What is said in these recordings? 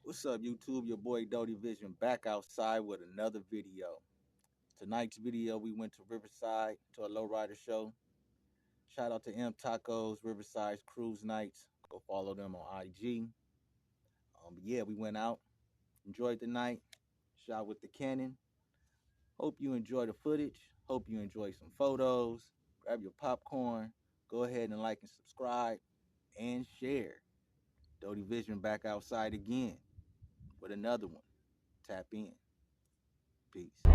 What's up, YouTube? Your boy Doty Vision back outside with another video. Tonight's video, we went to Riverside to a lowrider show. Shout out to M Tacos, Riverside's Cruise Nights. Go follow them on IG. Yeah, we went out, enjoyed the night, shot with the Canon. Hope you enjoy the footage. Hope you enjoy some photos. Grab your popcorn. Go ahead and like and subscribe and share. Doty Vision back outside again with another one. Tap in. Peace.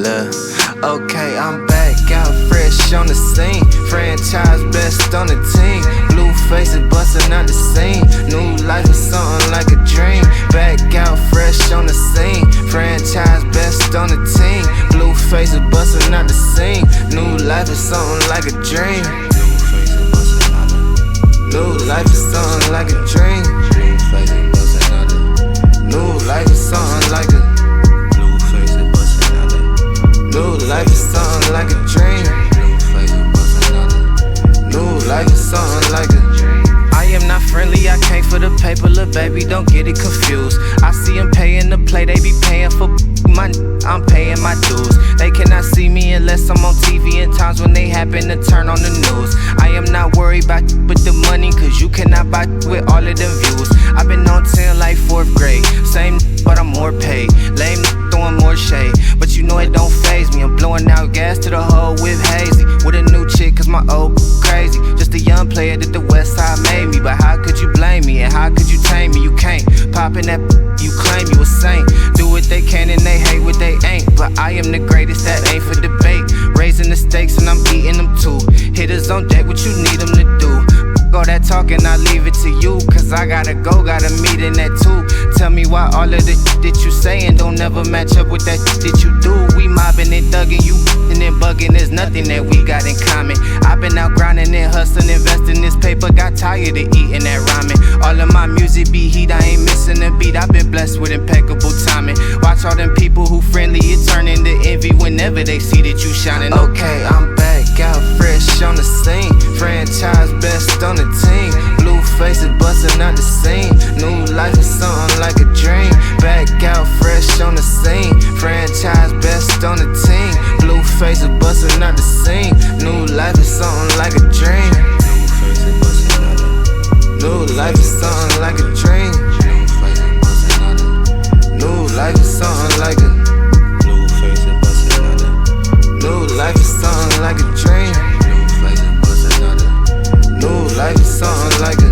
Look, okay, I'm back out fresh on the scene. Franchise best on the team. Blue faces bustin' out the scene. New life is something like a dream. Back out fresh on the scene. Franchise best on the team. Blue faces bustin' out the scene. New life is something like a dream. New life is something like a dream. New life is something like a new life is something like a dream. New life is something like a dream. I am not friendly, I came for the paper, little baby, don't get it confused. I see them paying the play, they be paying for my I'm paying my dues. They cannot see me unless I'm on TV in times when they happen to turn on the news. I am not worried about with the money, cause you cannot buy with all of them views. I've been on 10 like 4th grade. Same but I'm more paid. Lame throwing more shade, but you know it don't faze me. I'm blowing out gas to the whole whip hazy. With a new chick cause my old crazy. Just a young player that the west side made me. But how could you blame me and how could you tame me? You can't pop in that you claim you a saint. Do what they can and they hate what they ain't. But I am the greatest, that ain't for debate. Raising the stakes and I'm eating them too. Hitters on deck, what you need them to do. All that talking, I leave it to you. Cause I gotta go, got a meeting at 2. Tell me why all of the that you saying don't never match up with that that you do. We mobbing and thugging, you and then bugging. There's nothing that we got in common. I've been out grinding and hustling, investing this paper. Got tired of eating that ramen. All of my music be heat, I ain't missing a beat. I've been blessed with impeccable timing. Watch all them people who friendly, it turn into envy whenever they see that you shining. Okay, I'm back out fresh on the scene. Franchise best on the team. Blue faces bustin' out the scene. New life is something like a dream. Back out fresh on the scene. Franchise best on the team. Blue faces bustin' out the scene. New life is something like a dream. New life is something like a dream. New life is something like a new life is something like a dream. New life is something like a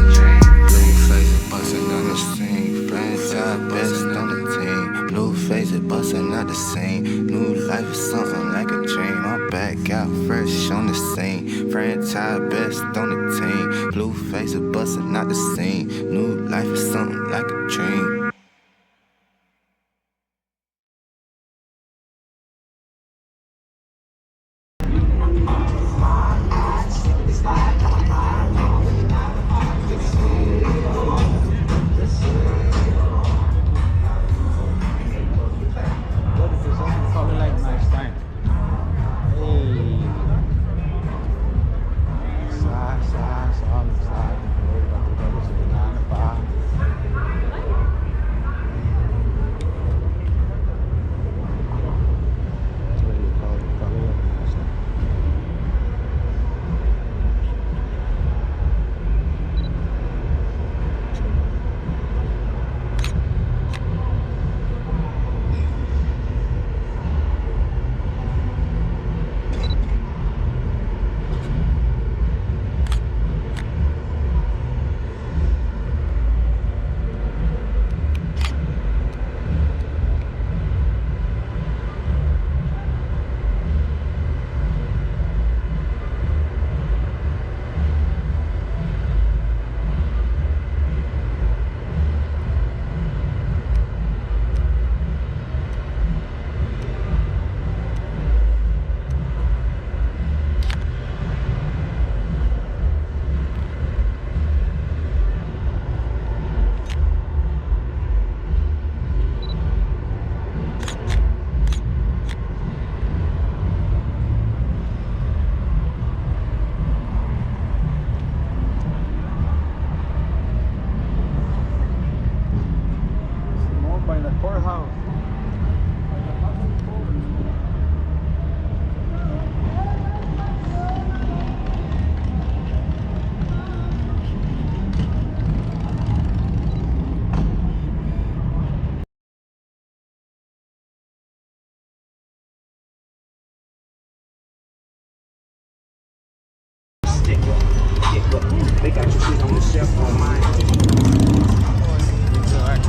blue faces bustin' on the scene. Franchise best on the team. Blue faces bustin' out the scene. New life is something like a dream. I'm back out fresh on the scene. Franchise best on the team. Blue faces bustin' out the scene. New life is something like a dream. They got your shit on the shelf on mine. It's alright.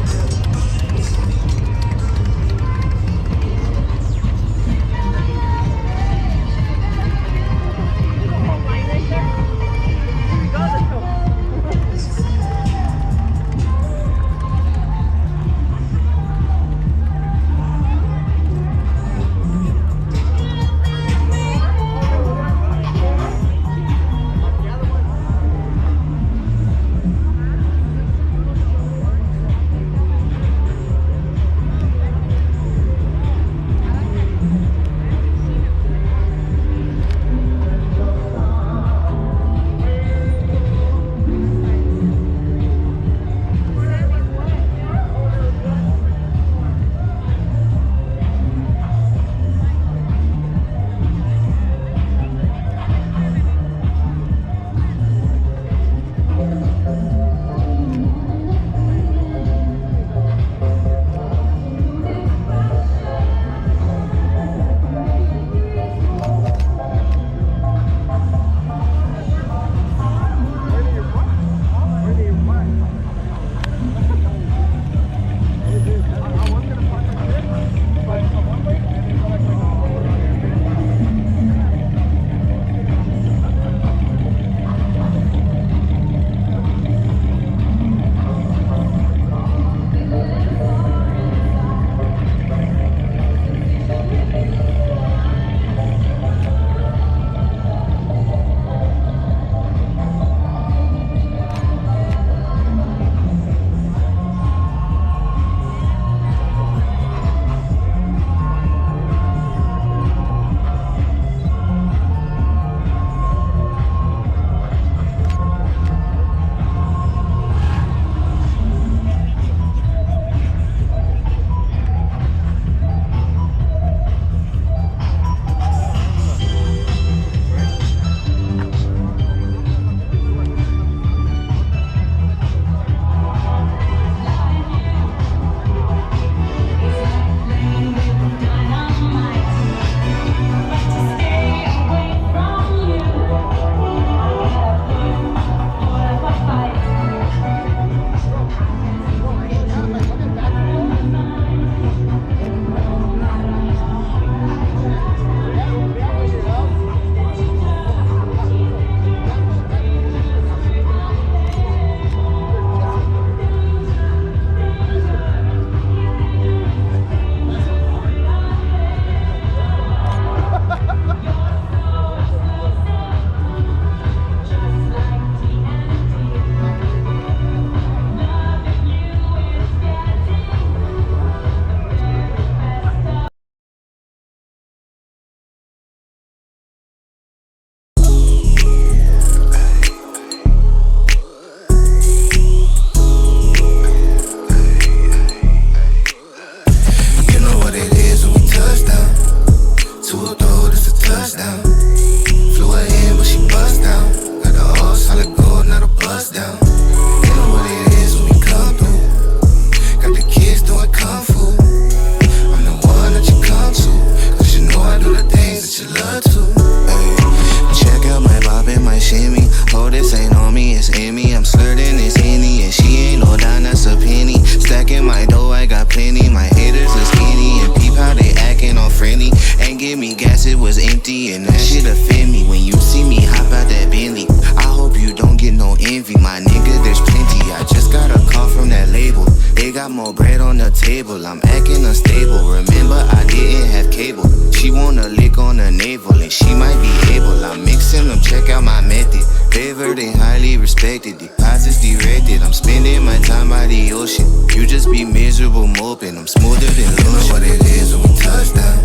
stable. Remember, I didn't have cable. She wanna lick on the navel, and she might be able. I'm mixing them, check out my method. Favored and highly respected. Deposits directed. I'm spending my time by the ocean. You just be miserable moping. I'm smoother than lotion. You know what it is when we touch down.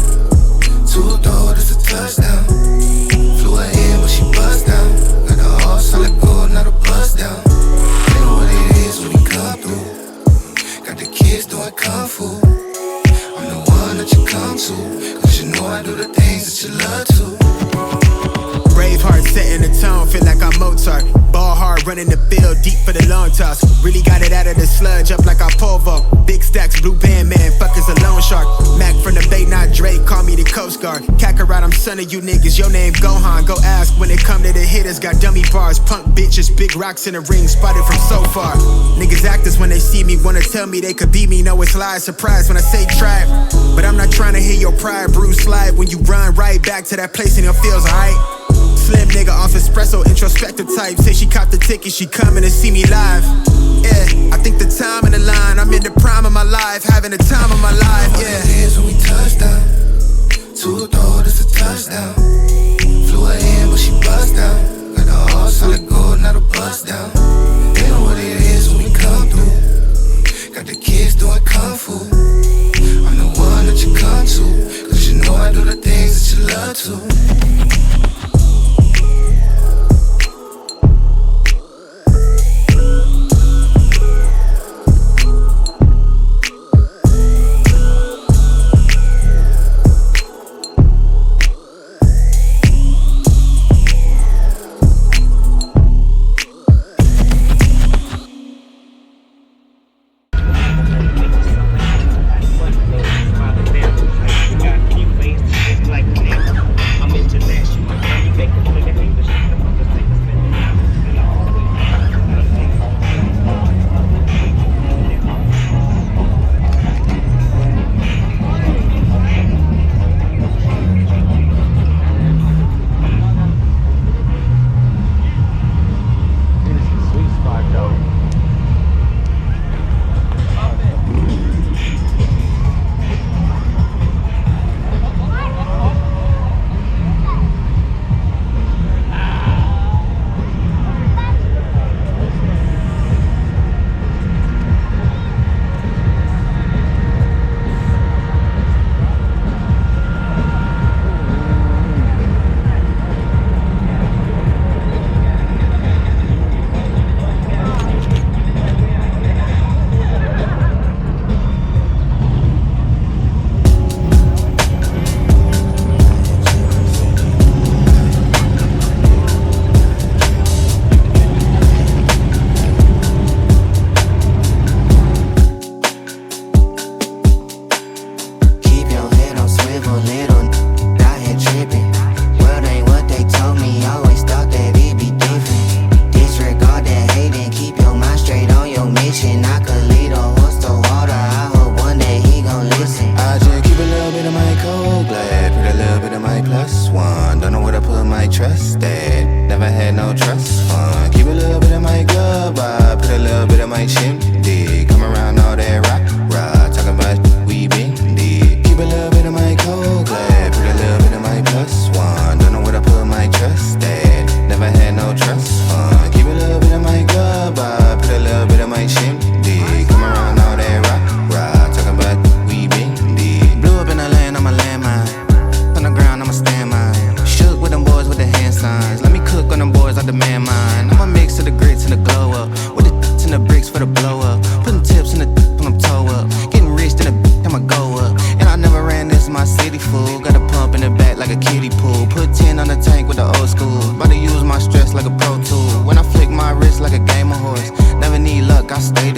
2-door, it's a touchdown. Flew her in, but she buzzed down. Got the all solid gold, not a buzz down. You know what it is when we come through. Got the kids doing kung fu. I'm the one that you come to, cause you know I do the things that you love to. Braveheart setting the tone, feel like I'm Mozart. Ball hard, running the field, deep for the long toss. Really got it out of the sludge, up like a POV. Big stacks, blue band man, fuckers a loan shark. Mac from the Bay, not Drake, call me the Coast Guard. Kakarot, I'm son of you niggas, your name Gohan. Go ask when it come to the hitters, got dummy bars. Punk bitches, big rocks in the ring, spotted from so far. Niggas actors when they see me, wanna tell me they could beat me. Know it's lies, surprise when I say try. But I'm not trying to hear your pride, bruise slide. When you run right back to that place and it feels alright. Slim nigga off espresso, introspective type. Say she caught the ticket, she coming to see me live. Yeah, I think the time in the line, I'm in the prime of my life, having the time of my life, yeah. It is when we touch down. 2-door, it's a touchdown. Flew her in, but she buzzed down. Got the all solid gold, not a buzz down. They know what it is when we come through. Got the kids doing kung fu. I'm the one that you come to, cause you know I do the things that you love to. Stay